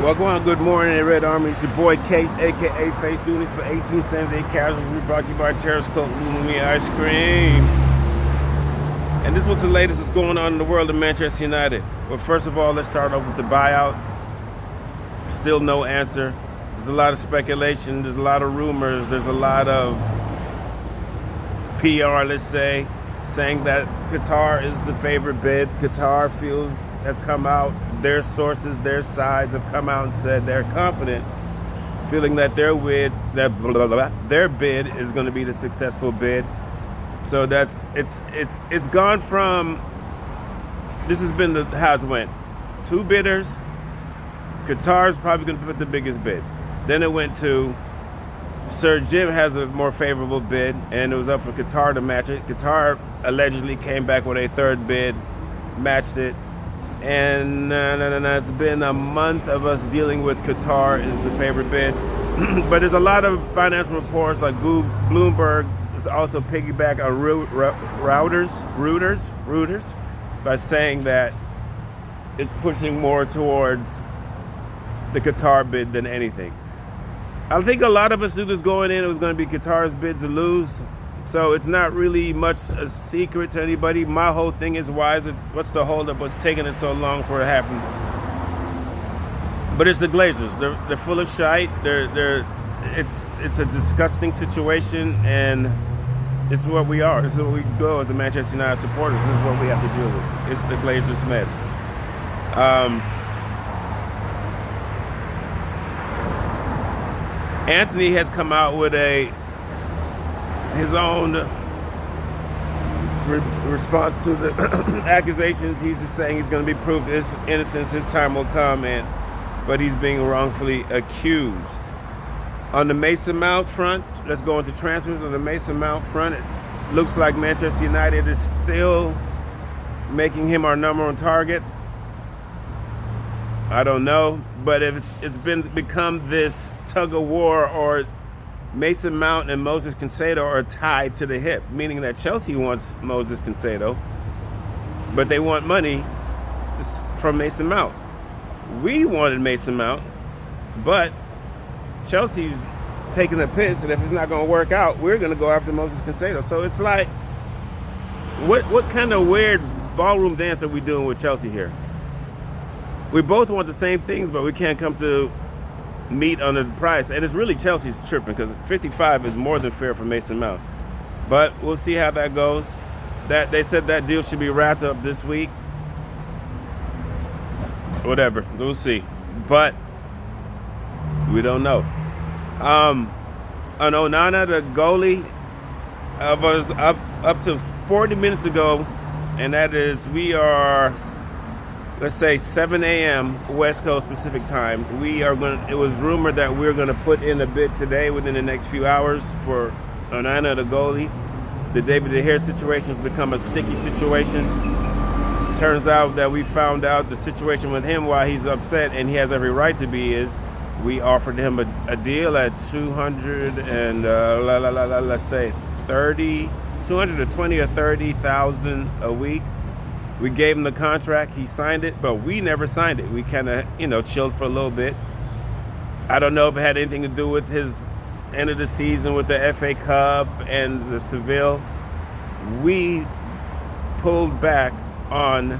Welcome on. Good morning, Red Army. It's your boy Case, aka Face, doing this for 1878 Casuals. We brought to you by Terrace Coat, Lumi Ice Cream. And this is what's the latest that's going on in the world of Manchester United. Well, first of all, let's start off with the buyout. Still no answer. There's a lot of speculation. There's a lot of rumors. There's a lot of PR, let's say, saying that Qatar is the favorite bid. Qatar has come out. Their sources, their sides have come out and said they're confident, feeling that their bid is going to be the successful bid. So it's gone from, this has been how it's went. Two bidders. Qatar's probably going to put the biggest bid. Then it went to Sir Jim has a more favorable bid, and it was up for Qatar to match it. Qatar allegedly came back with a third bid, matched it. And it's been a month of us dealing with Qatar is the favorite bid. But there's a lot of financial reports like Bloomberg is also piggyback on Reuters by saying that it's pushing more towards the Qatar bid than anything. I think a lot of us knew this going in. It was going to be Qatar's bid to lose. So it's not really much a secret to anybody. My whole thing is, what's the holdup? What's taking it so long for it to happen? But it's the Glazers. They're full of shite. It's a disgusting situation, and it's what we are. This is what we go as a Manchester United supporters. This is what we have to deal with. It's the Glazers mess. Anthony has come out with his own response to the accusations. He's just saying he's going to be proved his innocence. His time will come, but he's being wrongfully accused. On the Mason Mount front, let's go into transfers. On the Mason Mount front, it looks like Manchester United is still making him our number one target. I don't know, but it's become this tug of war, or Mason Mount and Moses Caicedo are tied to the hip, meaning that Chelsea wants Moses Caicedo, but they want money from Mason Mount. We wanted Mason Mount, but Chelsea's taking a piss, and if it's not going to work out, we're going to go after Moses Caicedo. So it's like, what kind of weird ballroom dance are we doing with Chelsea here? We both want the same things, but we can't come to meet on the price. And it's really Chelsea's tripping, because 55 is more than fair for Mason Mount. But we'll see how that goes. That they said that deal should be wrapped up this week. Whatever, we'll see. But we don't know. On Onana, the goalie, was up to 40 minutes ago, and that is, we are, let's say 7 a.m. West Coast Pacific time. It was rumored that we're going to put in a bid today within the next few hours for Onana, the goalie. The David De Gea situation has become a sticky situation. Turns out that we found out the situation with him, why he's upset, and he has every right to be, is we offered him a deal at 200 and let's say 220 or 30,000 a week. We gave him the contract, he signed it, but we never signed it. We kind of, chilled for a little bit. I don't know if it had anything to do with his end of the season with the FA Cup and the Seville. We pulled back on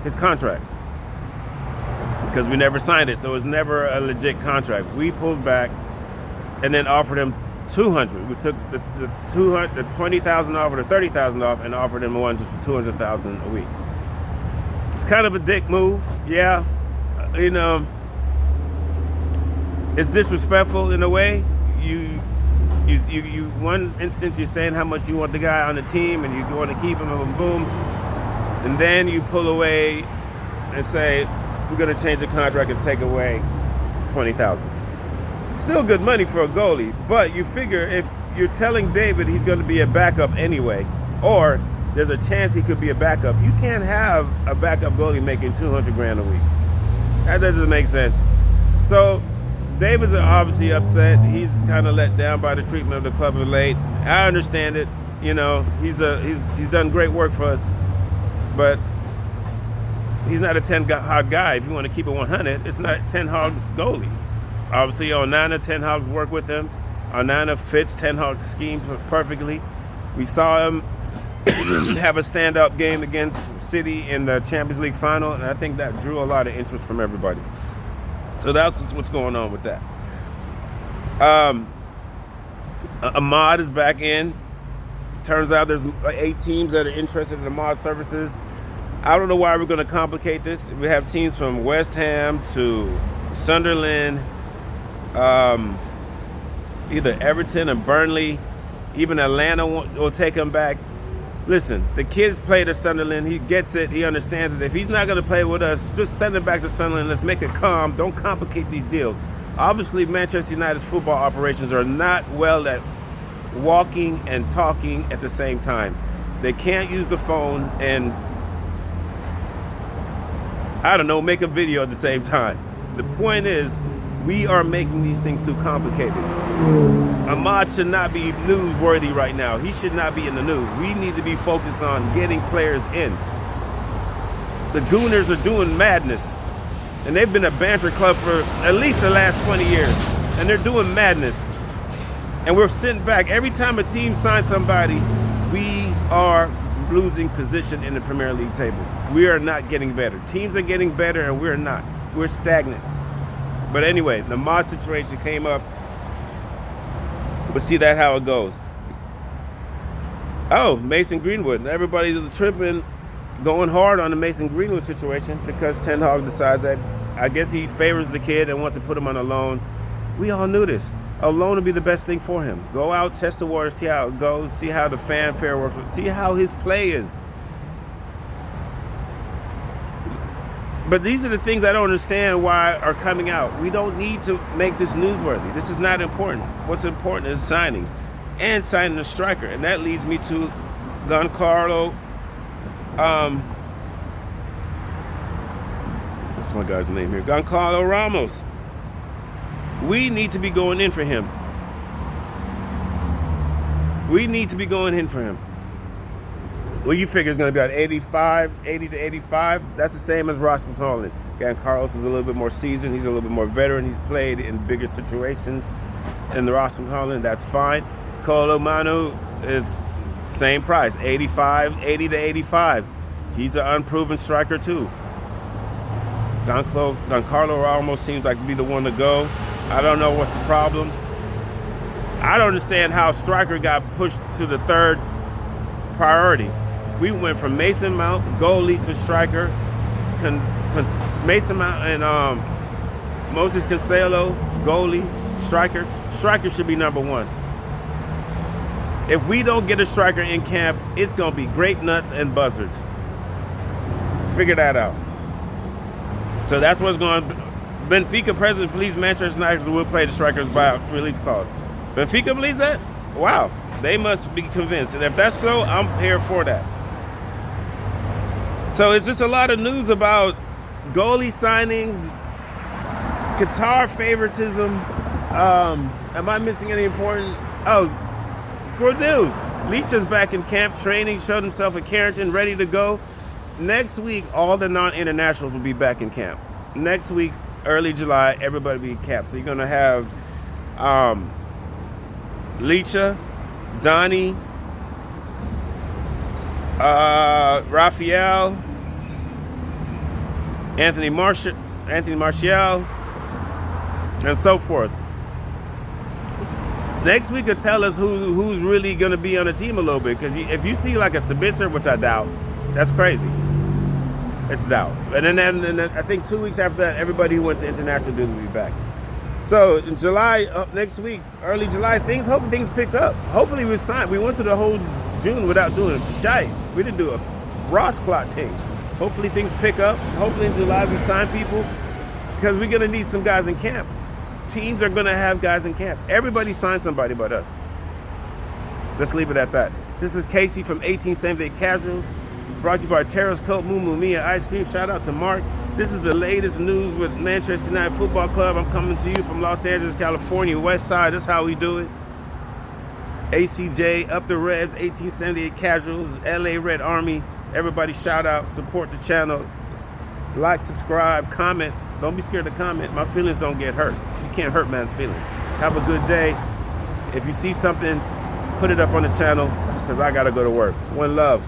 his contract because we never signed it, so it was never a legit contract. We pulled back and then offered him 200. We took the 20,000 off or the 30,000 off and offered him one just for 200,000 a week. It's kind of a dick move, yeah. It's disrespectful in a way. You one instance you're saying how much you want the guy on the team and you want to keep him, and boom, and then you pull away and say we're going to change the contract and take away 20,000. Still good money for a goalie, but you figure if you're telling David he's going to be a backup anyway, or there's a chance he could be a backup, you can't have a backup goalie making 200 grand a week. That doesn't make sense. So David's obviously upset. He's kind of let down by the treatment of the club of late. I understand it. He's done great work for us, but he's not a 10-hog guy. If you want to keep it 100, it's not 10 Hog's goalie. Obviously, Onana, 10 Hogs work with him. Onana fits 10 Hog's scheme perfectly. We saw him have a stand-up game against City in the Champions League final, and I think that drew a lot of interest from everybody. So that's what's going on with that. Ahmad is back in. Turns out there's 8 teams that are interested in Ahmad services. I don't know why we're going to complicate this. We have teams from West Ham to Sunderland, either Everton and Burnley. Even Atlanta will take him back. Listen, the kid's played at Sunderland. He gets it. He understands it. If he's not going to play with us, just send him back to Sunderland. Let's make it calm. Don't complicate these deals. Obviously, Manchester United's football operations are not well at walking and talking at the same time. They can't use the phone and, I don't know, make a video at the same time. The point is, we are making these things too complicated. Ahmad should not be newsworthy right now. He should not be in the news. We need to be focused on getting players in. The Gooners are doing madness. And they've been a banter club for at least the last 20 years. And they're doing madness. And we're sitting back. Every time a team signs somebody, we are losing position in the Premier League table. We are not getting better. Teams are getting better and we're not. We're stagnant. But anyway, the Ahmad situation came up. We'll see that how it goes. Oh, Mason Greenwood. Everybody's tripping, going hard on the Mason Greenwood situation because Ten Hag decides that I guess he favors the kid and wants to put him on a loan. We all knew this. A loan would be the best thing for him. Go out, test the water, see how it goes, see how the fanfare works, see how his play is. But these are the things I don't understand why are coming out. We don't need to make this newsworthy. This is not important. What's important is signings and signing a striker. And that leads me to Giancarlo. What's my guy's name here? Giancarlo Ramos. We need to be going in for him. We need to be going in for him. Well, you figure it's going to be about 80 to 85. That's the same as Rasmus Haaland. Again, Carlos is a little bit more seasoned. He's a little bit more veteran. He's played in bigger situations than the Rasmus Haaland. That's fine. Kolo Manu is same price, 80 to 85. He's an unproven striker too. Giancarlo almost seems like to be the one to go. I don't know what's the problem. I don't understand how striker got pushed to the third priority. We went from Mason Mount, goalie, to striker. Mason Mount and Moses Cancelo, goalie, striker. Striker should be number one. If we don't get a striker in camp, it's going to be grape nuts and buzzards. Figure that out. So that's what's going on. Benfica president believes Manchester United will play the strikers by release clause. Benfica believes that? Wow. They must be convinced. And if that's so, I'm here for that. So it's just a lot of news about goalie signings, Qatar favoritism. Am I missing any important? Oh, good news. Leach is back in camp training, showed himself at Carrington, ready to go. Next week, all the non-internationals will be back in camp. Next week, early July, everybody will be in camp. So you're going to have Leacha, Donnie, Raphael, Anthony Martial, and so forth. Next week will tell us who's really going to be on the team a little bit. Because if you see like a Sabitzer, which I doubt, that's crazy. It's doubt. And then I think 2 weeks after that, everybody who went to international duty will be back. So in July, next week, early July, hoping things pick up. Hopefully we sign. We went through the whole June without doing shite. We didn't do a Ross clot thing. Hopefully things pick up. Hopefully in July we sign people because we're going to need some guys in camp. Teams are going to have guys in camp. Everybody signed somebody but us. Let's leave it at that. This is Casey from 18 Same-Day Casuals. Brought to you by Terrace Coat, Moo Mia Ice Cream. Shout out to Mark. This is the latest news with Manchester United Football Club. I'm coming to you from Los Angeles, California, West Side. That's how we do it. ACJ, Up the Reds, 1878 Casuals, LA Red Army. Everybody shout out, support the channel. Like, subscribe, comment. Don't be scared to comment. My feelings don't get hurt. You can't hurt man's feelings. Have a good day. If you see something, put it up on the channel because I got to go to work. One love.